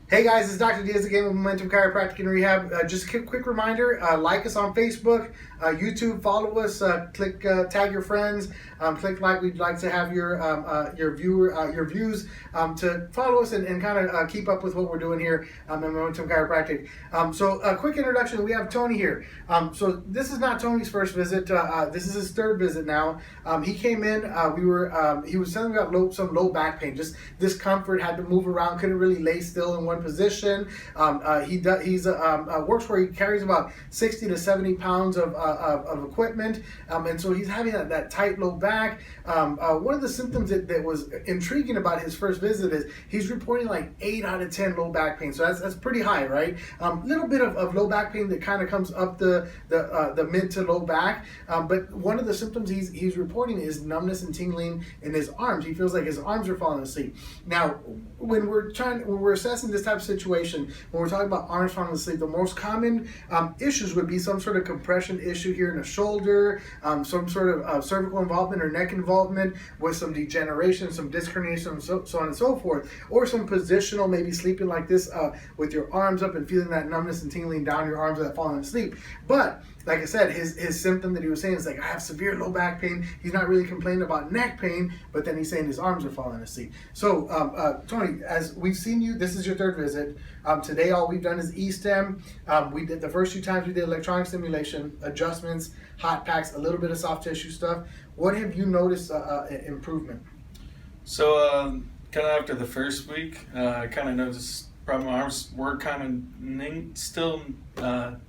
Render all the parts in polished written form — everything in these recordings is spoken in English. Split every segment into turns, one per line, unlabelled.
Hey guys, it's Dr. Diaz again with Momentum Chiropractic and Rehab. Just a quick reminder, like us on Facebook, YouTube, follow us, click tag your friends, click like. We'd like to have your views to follow us and kind of keep up with what we're doing here at Momentum Chiropractic. So a quick introduction, we have Tony here. So this is not Tony's first visit, this is his third visit now. He came in, he was telling me about some low back pain, just discomfort, had to move around, couldn't really lay still in one position. He works where he carries about 60 to 70 pounds of equipment, and so he's having that tight low back. One of the symptoms that was intriguing about his first visit is he's reporting like 8 out of 10 low back pain. So that's pretty high, right? Little bit of low back pain that kind of comes up the mid to low back, but one of the symptoms he's reporting is numbness and tingling in his arms. He feels like his arms are falling asleep. Now, when we're assessing this type of situation, when we're talking about arms falling asleep, the most common issues would be some sort of compression issue here in the shoulder, some sort of cervical involvement or neck involvement with some degeneration, some disc herniation, so on and so forth, or some positional, maybe sleeping like this with your arms up and feeling that numbness and tingling down your arms that falling asleep. But like I said, his symptom that he was saying is like, I have severe low back pain. He's not really complaining about neck pain, but then he's saying his arms are falling asleep. So, Tony, as we've seen you, this is your third visit. Today, all we've done is E-stem. We did the first 2 times we did electronic stimulation, adjustments, hot packs, a little bit of soft tissue stuff. What have you noticed improvement?
So, kind of after the first week, I kind of noticed probably my arms were kind of still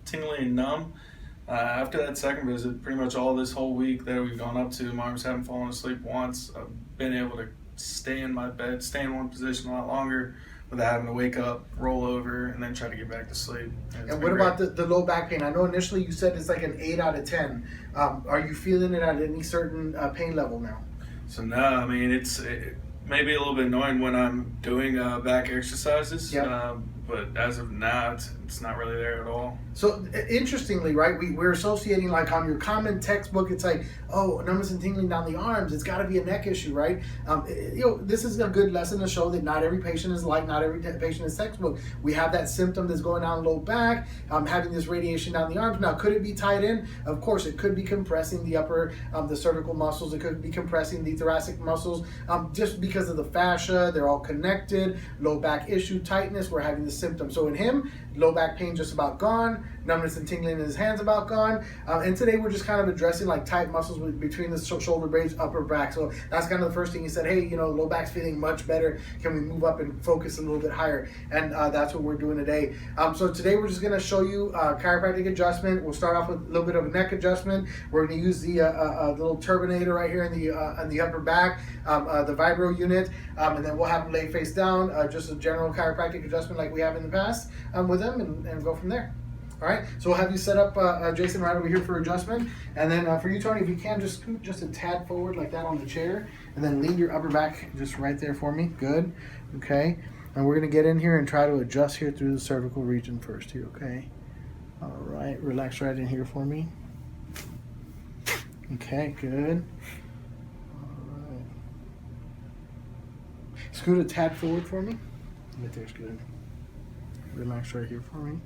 tingling and numb. After that second visit, pretty much all this whole week that we've gone up to, my arms haven't fallen asleep once. I've been able to stay in my bed, stay in one position a lot longer without having to wake up, roll over, and then try to get back to sleep.
And what about the low back pain? I know initially you said it's like an 8 out of 10. Are you feeling it at any certain pain level now?
So no, I mean, it may be a little bit annoying when I'm doing back exercises,
yep.
But as of now, it's not really there at all.
So interestingly, right, we're associating, like on your common textbook, it's like, oh, numbness and tingling down the arms, it's got to be a neck issue, right? This is a good lesson to show that not every patient is like, not every patient is textbook. We have that symptom that's going down low back, having this radiation down the arms. Now, could it be tied in? Of course, it could be compressing the upper, the cervical muscles. It could be compressing the thoracic muscles, just because of the fascia. They're all connected. Low back issue, tightness, we're having this symptom. So in him, low back pain just about gone, numbness and tingling in his hands about gone, and today we're just kind of addressing like tight muscles between the shoulder blades, upper back. So that's kind of the first thing he said, hey, low back's feeling much better. Can we move up and focus a little bit higher? And that's what we're doing today. So today we're just going to show you chiropractic adjustment. We'll start off with a little bit of a neck adjustment. We're going to use the little turbinator right here in the upper back, the vibro unit, and then we'll have him lay face down, just a general chiropractic adjustment like we have in the past with them, and go from there. All right, so we'll have you set up, Jason, right over here for adjustment. And then for you, Tony, if you can, just scoot just a tad forward like that on the chair, and then lean your upper back just right there for me. Good. Okay. And we're going to get in here and try to adjust here through the cervical region first here, okay? All right, relax right in here for me. Okay, good. All right. Scoot a tad forward for me. Right there's good. Relax right here for me.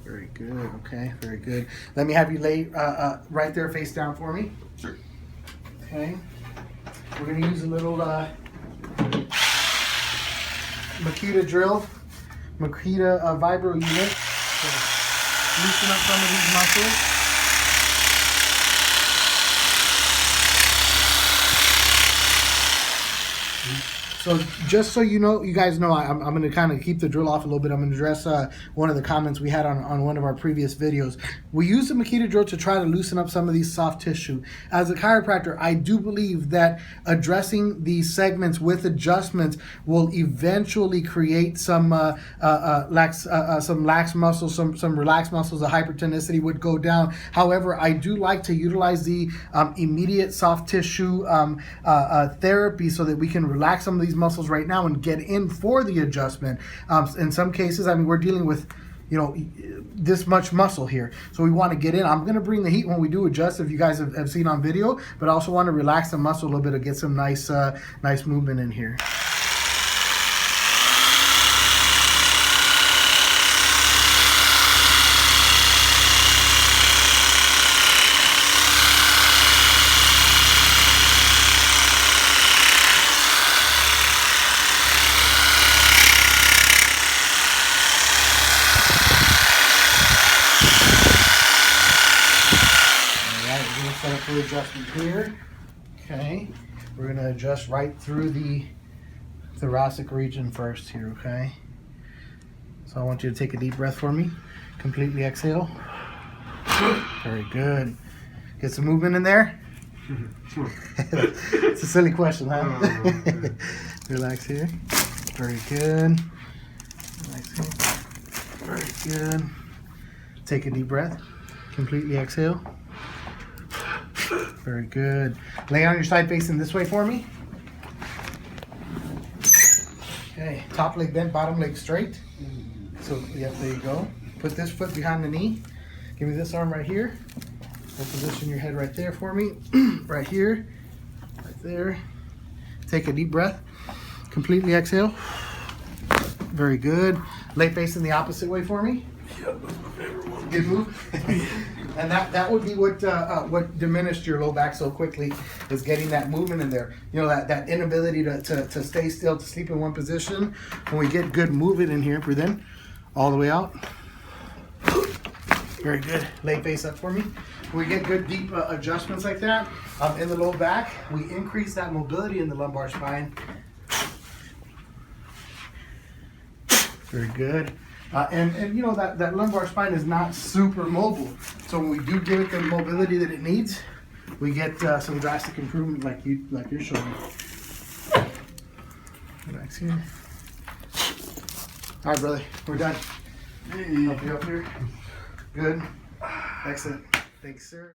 Very good. Okay, very good. Let me have you lay right there face down for me.
Sure.
Okay. We're going to use a little Makita drill, Makita vibro unit to loosen up some of these muscles. So just so you know, you guys know, I'm going to kind of keep the drill off a little bit. I'm going to address one of the comments we had on one of our previous videos. We use the Makita drill to try to loosen up some of these soft tissue. As a chiropractor, I do believe that addressing these segments with adjustments will eventually create some lax muscles, some relaxed muscles. The hypertonicity would go down. However, I do like to utilize the immediate soft tissue therapy so that we can relax some of these muscles right now and get in for the adjustment. In some cases, I mean, we're dealing with this much muscle here, so we want to get in. I'm going to bring the heat when we do adjust, if you guys have seen on video, but I also want to relax the muscle a little bit to get some nice movement in here. adjustment here. Okay. We're going to adjust right through the thoracic region first here, okay? So I want you to take a deep breath for me. Completely exhale. Very good. Get some movement in there. It's a silly question, huh? Relax here. Very good. Relax here. Very good. Take a deep breath. Completely exhale. Very good. Lay on your side facing this way for me. Okay. Top leg bent, bottom leg straight. So, yep, there you go. Put this foot behind the knee. Give me this arm right here. So position your head right there for me. Right here. Right there. Take a deep breath. Completely exhale. Very good. Lay facing the opposite way for me. Good move. And that would be what diminished your low back so quickly, is getting that movement in there. You know, that inability to stay still, to sleep in one position. When we get good movement in here, breathe in, all the way out. Very good. Lay face up for me. When we get good deep adjustments like that in the low back, we increase that mobility in the lumbar spine. Very good. And you know that lumbar spine is not super mobile. So when we do give it the mobility that it needs, we get some drastic improvement like you're showing. Relax here. All right, brother, we're done. Help you up here. Good. Excellent. Thanks, sir.